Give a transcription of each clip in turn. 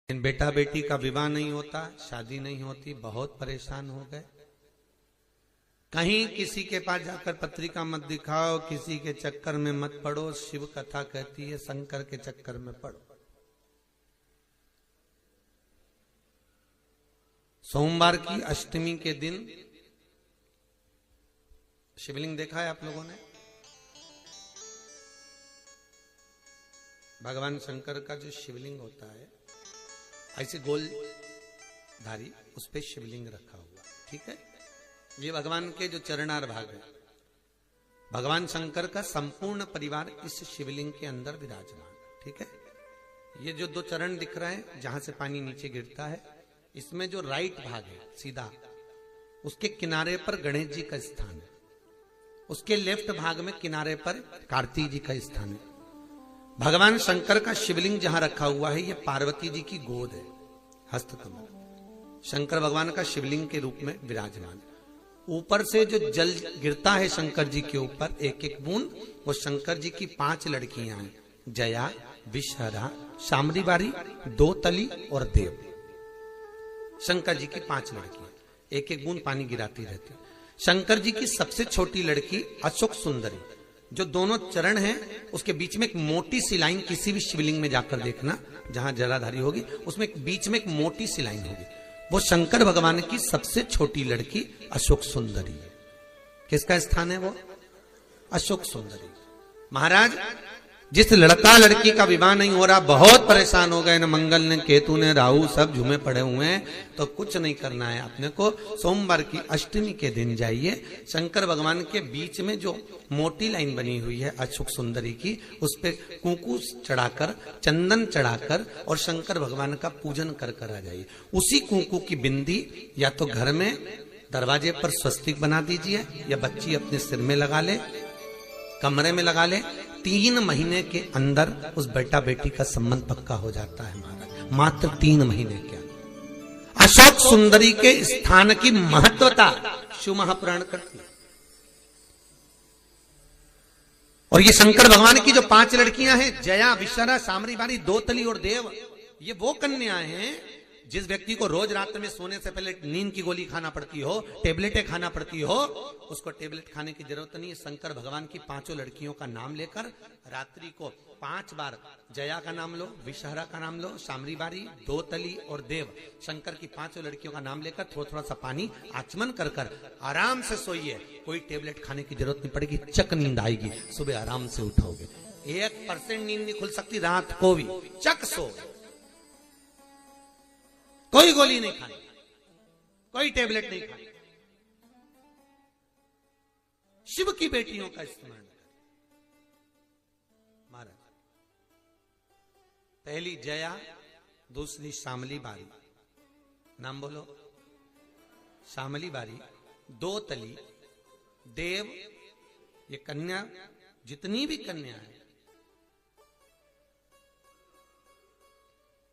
इन बेटा बेटी का विवाह नहीं होता, शादी नहीं होती, बहुत परेशान हो गए। कहीं किसी के पास जाकर पत्रिका मत दिखाओ, किसी के चक्कर में मत पड़ो। शिव कथा कहती है शंकर के चक्कर में पड़ो। सोमवार की अष्टमी के दिन शिवलिंग देखा है आप लोगों ने? भगवान शंकर का जो शिवलिंग होता है ऐसे गोल धारी, उस पे शिवलिंग रखा हुआ, ठीक है। ये भगवान के जो चरणार भाग है, भगवान शंकर का संपूर्ण परिवार इस शिवलिंग के अंदर विराजमान, ठीक है। ये जो दो चरण दिख रहे हैं जहां से पानी नीचे गिरता है, इसमें जो राइट भाग है सीधा, उसके किनारे पर गणेश जी का स्थान है। उसके लेफ्ट भाग में किनारे पर कार्तिक जी का स्थान है। भगवान शंकर का शिवलिंग जहां रखा हुआ है, ये पार्वती जी की गोद है, हस्तकमल। शंकर भगवान का शिवलिंग के रूप में विराजमान। ऊपर से जो जल गिरता है शंकर जी के ऊपर, एक एक बूंद, वो शंकर जी की 5 लड़कियां हैं, जया, विषहरा, शामरीबारी, दोतली और देव। शंकर जी की 5 लड़कियां एक एक बूंद पानी गिराती रहती है। शंकर जी की सबसे छोटी लड़की अशोक सुंदरी, जो दोनों चरण हैं उसके बीच में एक मोटी सी लाइन, किसी भी शिवलिंग में जाकर देखना जहां जलाधारी होगी, उसमें एक बीच में एक मोटी सी लाइन होगी, वो शंकर भगवान की सबसे छोटी लड़की अशोक सुंदरी है। किसका स्थान है वो? अशोक सुंदरी। महाराज, जिस लड़का लड़की का विवाह नहीं हो रहा, बहुत परेशान हो गए, न मंगल ने केतु ने राहु सब झूमे पड़े हुए हैं, तो कुछ नहीं करना है अपने को। सोमवार की अष्टमी के दिन जाइए, शंकर भगवान के बीच में जो मोटी लाइन बनी हुई है अशोक सुंदरी की, उस पे कुंकू चढ़ाकर, चंदन चढ़ाकर और शंकर भगवान का पूजन कर कर आ जाइए। उसी कुंकू की बिंदी या तो घर में दरवाजे पर स्वस्तिक बना दीजिए, या बच्ची अपने सिर में लगा ले, कमरे में लगा ले। 3 महीने के अंदर उस बेटा बेटी का संबंध पक्का हो जाता है महाराज, मात्र 3 महीने के अंदर। अशोक सुंदरी के स्थान की महत्वता शिव महापुराण करती है। और ये शंकर भगवान की जो 5 लड़कियां हैं, जया, विषहरा, शामरीबारी, दोतली और देव, ये वो कन्याएं हैं जिस व्यक्ति को रोज रात में सोने से पहले नींद की गोली खाना पड़ती हो, टेबलेटें खाना पड़ती हो, उसको टेबलेट खाने की जरूरत नहीं है। शंकर भगवान की 5 लड़कियों का नाम लेकर रात्रि को 5 बार जया का नाम लो, विषहरा का नाम लो, शामरीबारी, दोतली और देव, शंकर की 5 लड़कियों का नाम लेकर थोड़ा थोड़ा सा पानी आचमन कर कर आराम से सोइए। कोई टेबलेट खाने की जरूरत नहीं पड़ेगी, चक नींद आएगी, सुबह आराम से उठोगे। 1% नींद नहीं खुल सकती रात को भी, चक सो। कोई गोली नहीं खानी, कोई टेबलेट नहीं खानी। शिव की बेटियों का इस्तेमाल करें महाराज। पहली जया, दूसरी शामली बारी, नाम बोलो, शामली बारी, दोतली, देव, ये कन्या, जितनी भी कन्या है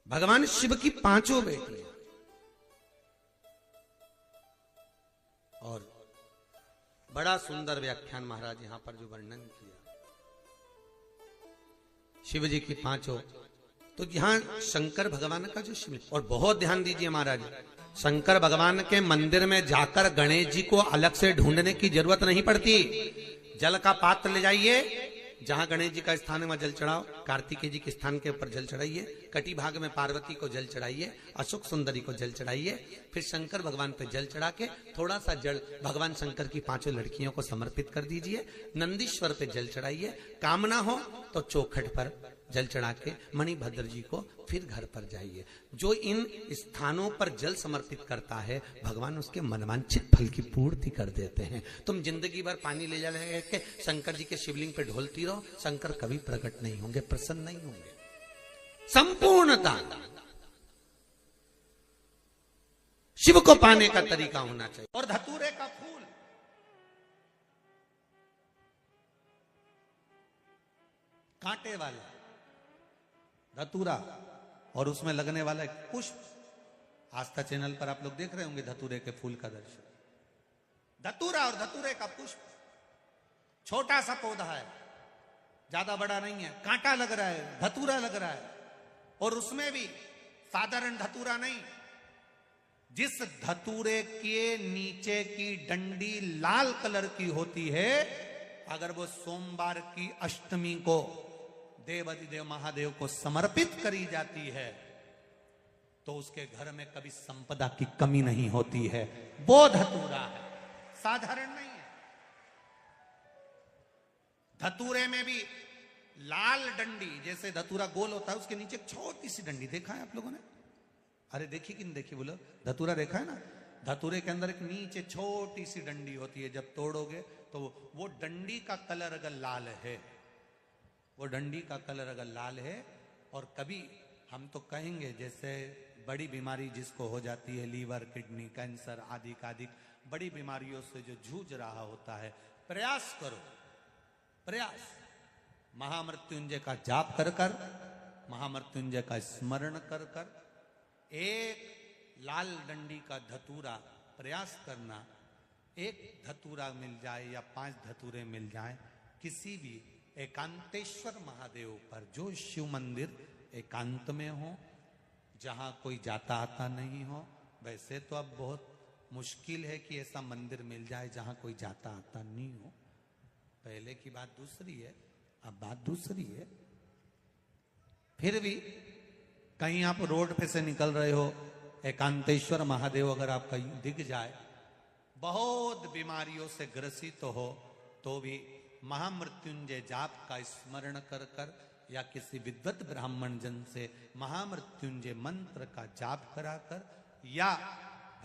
भगवान शिव की 5 बेटियां। और बड़ा सुंदर व्याख्यान महाराज यहां पर जो वर्णन किया शिव जी की 5, तो यहां शंकर भगवान का जो शिव, और बहुत ध्यान दीजिए महाराज, शंकर भगवान के मंदिर में जाकर गणेश जी को अलग से ढूंढने की जरूरत नहीं पड़ती। जल का पात्र ले जाइए, जहां गणेश जी का स्थान है वहां जल चढ़ाओ, कार्तिकेय जी के स्थान के ऊपर जल चढ़ाइए, कटी भाग में पार्वती को जल चढ़ाइए, अशोक सुंदरी को जल चढ़ाइए, फिर शंकर भगवान पे जल चढ़ा के थोड़ा सा जल भगवान शंकर की 5 लड़कियों को समर्पित कर दीजिए। नंदीश्वर पे जल चढ़ाइए, कामना हो तो चौखट पर जल चढ़ा के मणिभद्र जी को फिर घर पर जाइए। जो इन स्थानों पर जल समर्पित करता है, भगवान उसके मनवांछित फल की पूर्ति कर देते हैं। तुम जिंदगी भर पानी ले जा रहे के शंकर जी के शिवलिंग पे ढोलती रहो, शंकर कभी प्रकट नहीं होंगे, प्रसन्न नहीं होंगे। संपूर्णता शिव को पाने का तरीका होना चाहिए। और धतूरे का फूल, कांटे वाला धतूरा, और उसमें लगने वाला एक पुष्प, आस्था चैनल पर आप लोग देख रहे होंगे धतूरे के फूल का दर्शन। धतूरा और धतूरे का पुष्प, छोटा सा पौधा है, ज्यादा बड़ा नहीं है, कांटा लग रहा है, धतूरा लग रहा है, और उसमें भी साधारण धतूरा नहीं। जिस धतूरे के नीचे की डंडी लाल कलर की होती है, अगर वो सोमवार की अष्टमी को देवाधिदेव महादेव को समर्पित करी जाती है तो उसके घर में कभी संपदा की कमी नहीं होती है। वो धतूरा है, साधारण नहीं है। धतूरे में भी लाल डंडी, जैसे धतूरा गोल होता है उसके नीचे एक छोटी सी डंडी, देखा है आप लोगों ने? अरे देखी कि नहीं देखी बोलो? धतूरा देखा है ना? धतूरे के अंदर एक नीचे छोटी सी डंडी होती है, जब तोड़ोगे तो वो डंडी का कलर अगर लाल है, वो डंडी का कलर अगर लाल है, और कभी हम तो कहेंगे जैसे बड़ी बीमारी जिसको हो जाती है, लीवर, किडनी, कैंसर आदि आदि बड़ी बीमारियों से जो जूझ रहा होता है, प्रयास करो, प्रयास महामृत्युंजय का जाप कर कर, महामृत्युंजय का स्मरण कर कर, एक लाल डंडी का धतूरा प्रयास करना। एक धतूरा मिल जाए या 5 धतूरे मिल जाए किसी भी एकांतेश्वर महादेव पर, जो शिव मंदिर एकांत में हो, जहां कोई जाता आता नहीं हो। वैसे तो अब बहुत मुश्किल है कि ऐसा मंदिर मिल जाए जहां कोई जाता आता नहीं हो। पहले की बात दूसरी है, अब बात दूसरी है। फिर भी कहीं आप रोड पे से निकल रहे हो, एकांतेश्वर महादेव अगर आपका दिख जाए, बहुत बीमारियों से ग्रसित हो, तो भी महामृत्युंजय जाप का स्मरण कर कर या किसी विद्वत ब्राह्मण जन से महामृत्युंजय मंत्र का जाप कराकर या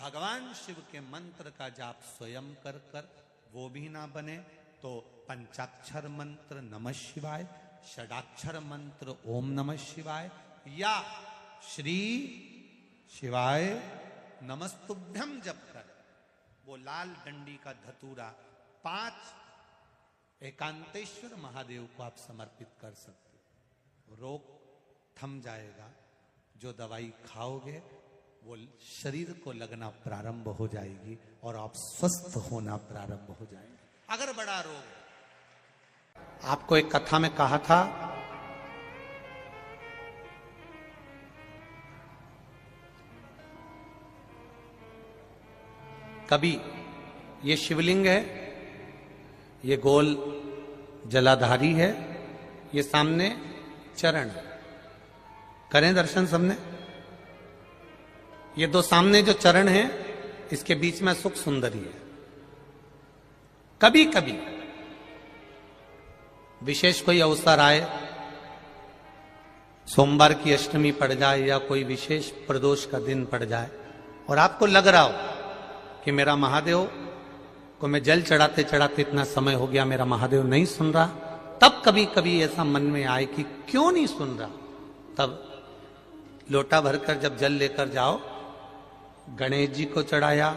भगवान शिव के मंत्र का जाप स्वयं कर कर, वो भी ना बने तो पंचाक्षर मंत्र नमः शिवाय, षडाक्षर मंत्र ओम नमः शिवाय या श्री शिवाय नमस्तुभ्यम जप कर वो लाल डंडी का धतूरा 5 एकांतेश्वर महादेव को आप समर्पित कर सकते। रोग थम जाएगा, जो दवाई खाओगे वो शरीर को लगना प्रारंभ हो जाएगी और आप स्वस्थ होना प्रारंभ हो जाएंगे। अगर बड़ा रोग है, आपको एक कथा में कहा था, कभी ये शिवलिंग है, ये गोल जलाधारी है, ये सामने चरण, करें दर्शन सबने। ये 2 सामने जो चरण है, इसके बीच में सुख सुंदरी है। कभी कभी विशेष कोई अवसर आए, सोमवार की अष्टमी पड़ जाए या कोई विशेष प्रदोष का दिन पड़ जाए, और आपको लग रहा हो कि मेरा महादेव को मैं जल चढ़ाते चढ़ाते इतना समय हो गया, मेरा महादेव नहीं सुन रहा, तब कभी कभी ऐसा मन में आए कि क्यों नहीं सुन रहा, तब लोटा भरकर जब जल लेकर जाओ, गणेश जी को चढ़ाया,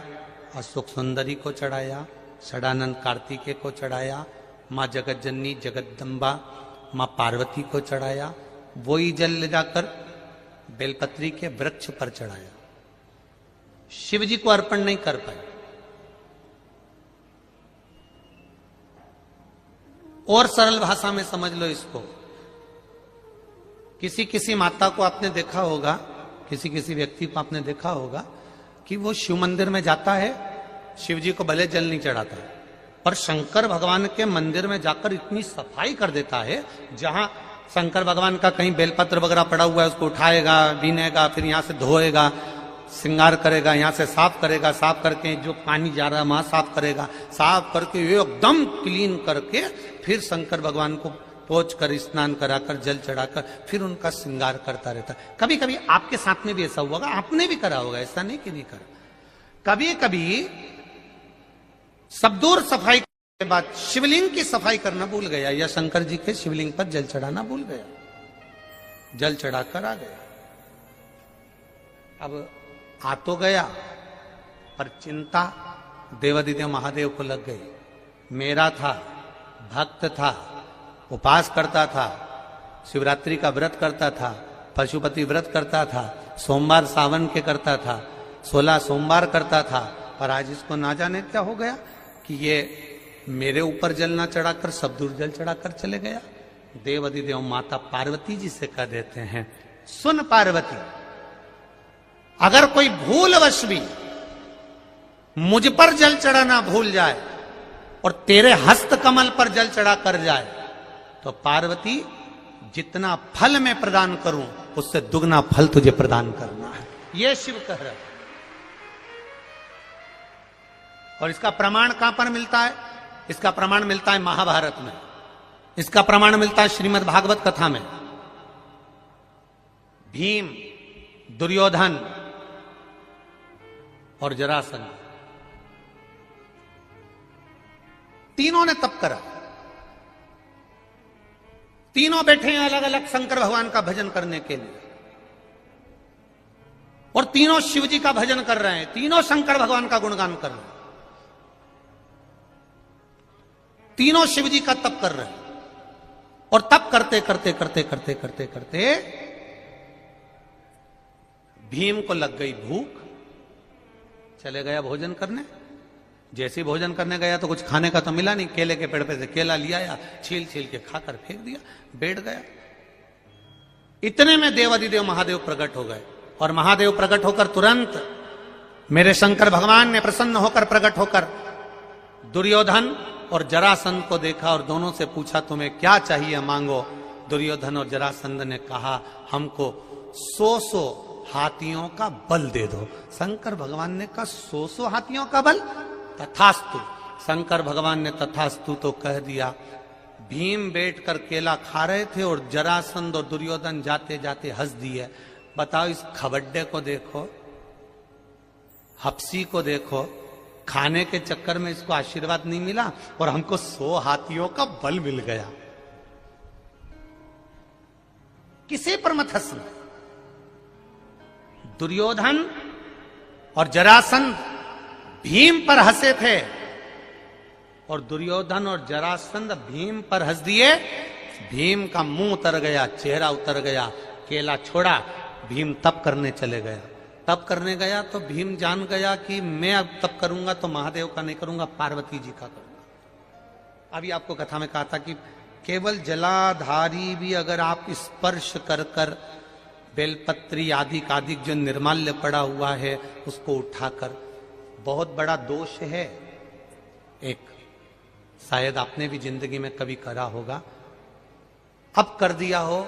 अशोक सुंदरी को चढ़ाया, षडानंद कार्तिकेय को चढ़ाया, माँ जगतजननी जगदम्बा माँ पार्वती को चढ़ाया, वही जल ले जाकर बेलपत्री के वृक्ष पर चढ़ाया, शिव जी को अर्पण नहीं कर पाए। और सरल भाषा में समझ लो इसको, किसी किसी माता को आपने देखा होगा, किसी किसी व्यक्ति को आपने देखा होगा कि वो शिव मंदिर में जाता है, शिव जी को भले जल नहीं चढ़ाता है, पर शंकर भगवान के मंदिर में जाकर इतनी सफाई कर देता है, जहां शंकर भगवान का कहीं बेलपत्र वगैरह पड़ा हुआ है उसको उठाएगा, बीनेगा, फिर यहां से धोएगा, श्रृंगार करेगा, यहां से साफ करेगा, साफ करके जो पानी जा रहा है वहां साफ करेगा, साफ करके एकदम क्लीन करके फिर शंकर भगवान को पोंछ कर स्नान कराकर जल चढ़ाकर फिर उनका श्रृंगार करता रहता है। कभी कभी आपके साथ में भी ऐसा हुआ होगा, आपने भी करा होगा, ऐसा नहीं कि नहीं करा। कभी कभी सब दूर सफाई के बाद शिवलिंग की सफाई करना भूल गया या शंकर जी के शिवलिंग पर जल चढ़ाना भूल गया, जल चढ़ाकर आ गया। अब आ तो गया, पर चिंता देवाधिदेव महादेव को लग गई। मेरा था, भक्त था, उपास करता था, शिवरात्रि का व्रत करता था, पशुपति व्रत करता था, सोमवार सावन के करता था, 16 सोमवार करता था, पर आज इसको ना जाने क्या हो गया कि ये मेरे ऊपर जल ना चढ़ाकर सब दूर जल चढ़ाकर चले गया। देवाधिदेव माता पार्वती जी से कह देते हैं, सुन पार्वती, अगर कोई भूलवश भी मुझ पर जल चढ़ाना भूल जाए और तेरे हस्त कमल पर जल चढ़ा कर जाए तो पार्वती जितना फल मैं प्रदान करूं उससे दुगना फल तुझे प्रदान करना है, यह शिव कह रहा है। और इसका प्रमाण कहां पर मिलता है? इसका प्रमाण मिलता है महाभारत में, इसका प्रमाण मिलता है श्रीमद् भागवत कथा में। भीम, दुर्योधन और जरासंध तीनों ने तप करा, तीनों बैठे हैं अलग अलग शंकर भगवान का भजन करने के लिए, और तीनों शिव जी का भजन कर रहे हैं, तीनों शंकर भगवान का गुणगान कर रहे हैं, तीनों शिव जी का तप कर रहे हैं। और तप करते करते करते करते करते करते भीम को लग गई भूख, चले गया भोजन करने। जैसे ही भोजन करने गया तो कुछ खाने का तो मिला नहीं, केले के पेड़ पे से केला लिया या छील छील के खाकर फेंक दिया, बैठ गया। इतने में देवादिदेव महादेव प्रकट हो गए, और महादेव प्रकट होकर तुरंत मेरे शंकर भगवान ने प्रसन्न होकर प्रकट होकर दुर्योधन और जरासंध को देखा और दोनों से पूछा तुम्हें क्या चाहिए मांगो। दुर्योधन और जरासंध ने कहा हमको 100 हाथियों का बल दे दो। शंकर भगवान ने कहा 100 हाथियों का बल? तथास्तु। शंकर भगवान ने तथास्तु तो कह दिया। भीम बैठकर केला खा रहे थे और जरासंध और दुर्योधन जाते जाते हंस दिए। बताओ, इस खबड्डे को देखो, हप्सी को देखो, खाने के चक्कर में इसको आशीर्वाद नहीं मिला और हमको 100 हाथियों का बल मिल गया। किसी पर मत हंसना। दुर्योधन और जरासंध भीम पर हंसे थे और दुर्योधन और जरासंध भीम पर हंस दिए। भीम का मुंह उतर गया, चेहरा उतर गया, केला छोड़ा, भीम तप करने चले गया। तप करने गया तो भीम जान गया कि मैं अब तप करूंगा तो महादेव का नहीं करूंगा, पार्वती जी का करूंगा। अभी आपको कथा में कहा था कि केवल जलाधारी भी अगर आप स्पर्श कर कर बेलपत्री आदि आदि जो निर्माल्य पड़ा हुआ है उसको उठाकर, बहुत बड़ा दोष है एक, शायद आपने भी जिंदगी में कभी करा होगा, अब कर दिया हो,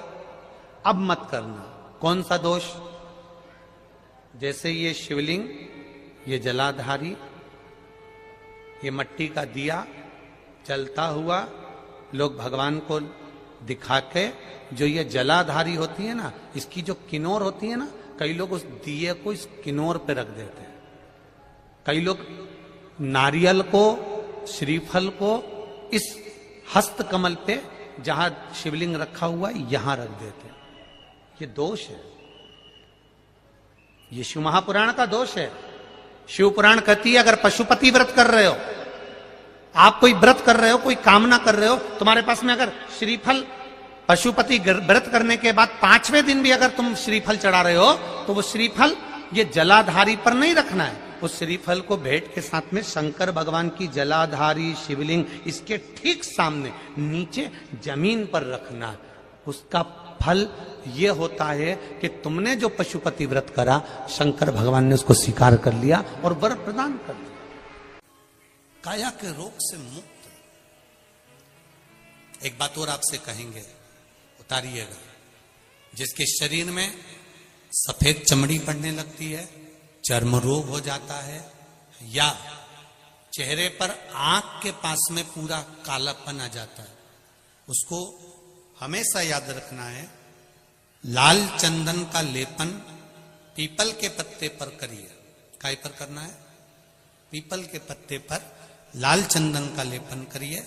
अब मत करना। कौन सा दोष? जैसे ये शिवलिंग, ये जलाधारी, ये मट्टी का दिया जलता हुआ लोग भगवान को दिखा के, जो ये जलाधारी होती है ना, इसकी जो किनोर होती है ना, कई लोग उस दिए को इस किनोर पे रख देते हैं। कई लोग नारियल को, श्रीफल को इस हस्त कमल पे जहां शिवलिंग रखा हुआ है यहां रख देते हैं। ये दोष है, ये शिव महापुराण का दोष है। शिव पुराण कहती है अगर पशुपति व्रत कर रहे हो, आप कोई व्रत कर रहे हो, कोई कामना कर रहे हो, तुम्हारे पास में अगर श्रीफल, पशुपति व्रत करने के बाद 5वें दिन भी अगर तुम श्रीफल चढ़ा रहे हो तो वो श्रीफल ये जलाधारी पर नहीं रखना है, उस श्रीफल को भेंट के साथ में शंकर भगवान की जलाधारी शिवलिंग इसके ठीक सामने नीचे जमीन पर रखना है। उसका फल ये होता है कि तुमने जो पशुपति व्रत करा, शंकर भगवान ने उसको स्वीकार कर लिया और वर प्रदान कर दिया। काया के रोग से मुक्त। एक बात और आपसे कहेंगे, उतारिएगा। जिसके शरीर में सफेद चमड़ी पड़ने लगती है, चर्म रोग हो जाता है, या चेहरे पर आंख के पास में पूरा कालापन आ जाता है, उसको हमेशा याद रखना है, लाल चंदन का लेपन पीपल के पत्ते पर करिए। काय पर करना है? पीपल के पत्ते पर लाल चंदन का लेपन करिए।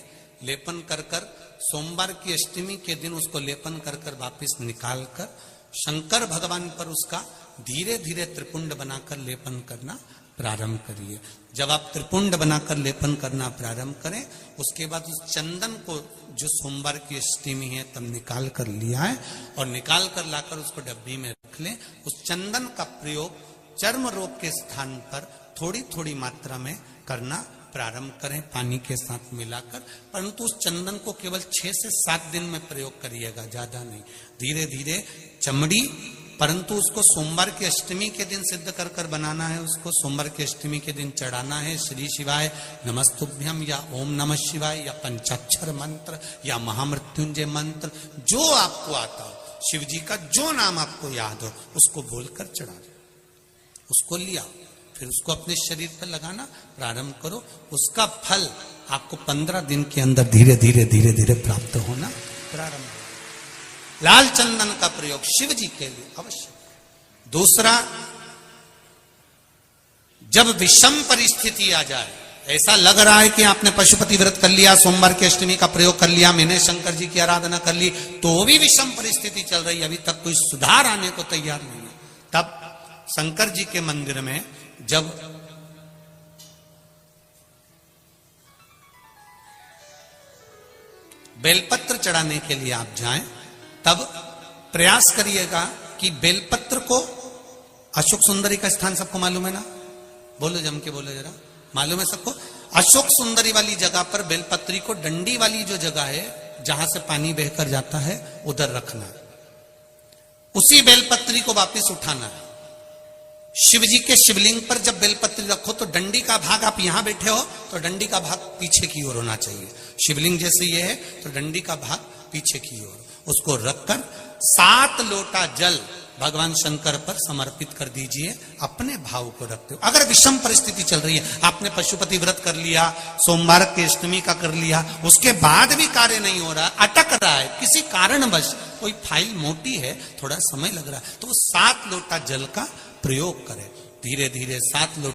लेपन कर कर सोमवार की अष्टमी के दिन उसको लेपन कर कर वापिस निकाल कर शंकर भगवान पर उसका धीरे धीरे त्रिपुंड बनाकर लेपन करना प्रारंभ करिए। जब आप त्रिपुंड बनाकर लेपन करना प्रारंभ करें, उसके बाद उस चंदन को जो सोमवार की अष्टमी है तब निकाल कर लिया है और निकाल कर लाकर उसको डब्बी में रख लें। उस चंदन का प्रयोग चर्म रोग के स्थान पर थोड़ी थोड़ी मात्रा में करना प्रारंभ करें, पानी के साथ मिलाकर। परंतु उस चंदन को केवल 6 से 7 दिन में प्रयोग करिएगा, ज्यादा नहीं। धीरे धीरे चमड़ी परंतु उसको सोमवार की अष्टमी के दिन सिद्ध कर कर बनाना है, उसको सोमवार की अष्टमी के दिन चढ़ाना है श्री शिवाय नमस्तुभ्यम या ओम नमः शिवाय या पंचाक्षर मंत्र या महामृत्युंजय मंत्र, जो आपको आता हो, शिव जी का जो नाम आपको याद हो उसको बोलकर चढ़ा दो, उसको लिया, फिर उसको अपने शरीर पर लगाना प्रारंभ करो। उसका फल आपको 15 दिन के अंदर धीरे धीरे धीरे धीरे प्राप्त होना प्रारंभ हो। लाल चंदन का प्रयोग शिव जी के लिए अवश्य। दूसरा, जब विषम परिस्थिति आ जाए, ऐसा लग रहा है कि आपने पशुपति व्रत कर लिया, सोमवार की अष्टमी का प्रयोग कर लिया, मैंने शंकर जी की आराधना कर ली, तो भी विषम परिस्थिति चल रही है, अभी तक कोई सुधार आने को तैयार नहीं है, तब शंकर जी के मंदिर में जब बेलपत्र चढ़ाने के लिए आप जाएं, तब प्रयास करिएगा कि बेलपत्र को, अशोक सुंदरी का स्थान सबको मालूम है ना, बोलो जम के बोलो जरा, मालूम है सबको? अशोक सुंदरी वाली जगह पर बेलपत्री को डंडी वाली जो जगह है जहां से पानी बहकर जाता है उधर रखना है, उसी बेलपत्री को वापस उठाना है। शिव जी के शिवलिंग पर जब बेलपत्री रखो तो डंडी का भाग, आप यहां बैठे हो तो डंडी का भाग पीछे की ओर होना चाहिए, शिवलिंग जैसे ये है तो डंडी का भाग पीछे की ओर, उसको रखकर 7 लोटा जल भगवान शंकर पर समर्पित कर दीजिए, अपने भाव को रखते हो। अगर विषम परिस्थिति चल रही है, आपने पशुपति व्रत कर लिया, सोमवार की अष्टमी का कर लिया, उसके बाद भी कार्य नहीं हो रहा, अटक रहा है किसी कारणवश, कोई फाइल मोटी है, थोड़ा समय लग रहा है, तो 7 लोटा जल का प्रयोग करें, धीरे धीरे 7 लोटा